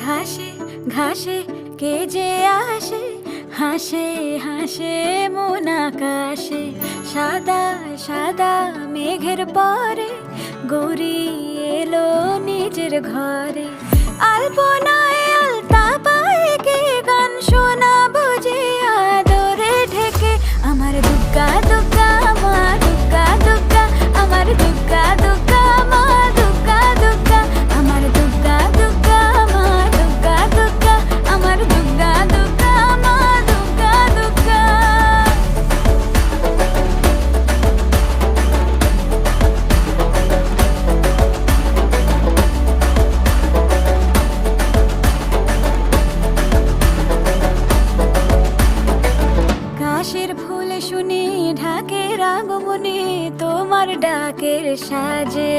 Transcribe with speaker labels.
Speaker 1: ঘাসে ঘাসে কে যে আসে, হাসে হাসে মন আকাশে। সাদা সাদা মেঘের পরে গৌরী এলো নিজের ঘরে। আলপনায় আলতা পায়ে কে গান শোনাবো যে আদরে ঢেকে। আমার দুগ্গা দুগ্গা মা দুগ্গা দুগ্গা, আমার দুগ্গা দুগ্গা মা দুগ্গা দুগ্গা, আমার দুগ্গা দুগ্গা মা দুগ্গা দুগ্গা, আমার দুগ্গা দুগ্গা মা দুগ্গা দুগ্গা। কাশের ফুল শুনি ঢাকের আগমনে, তোমার ডাকের সাজে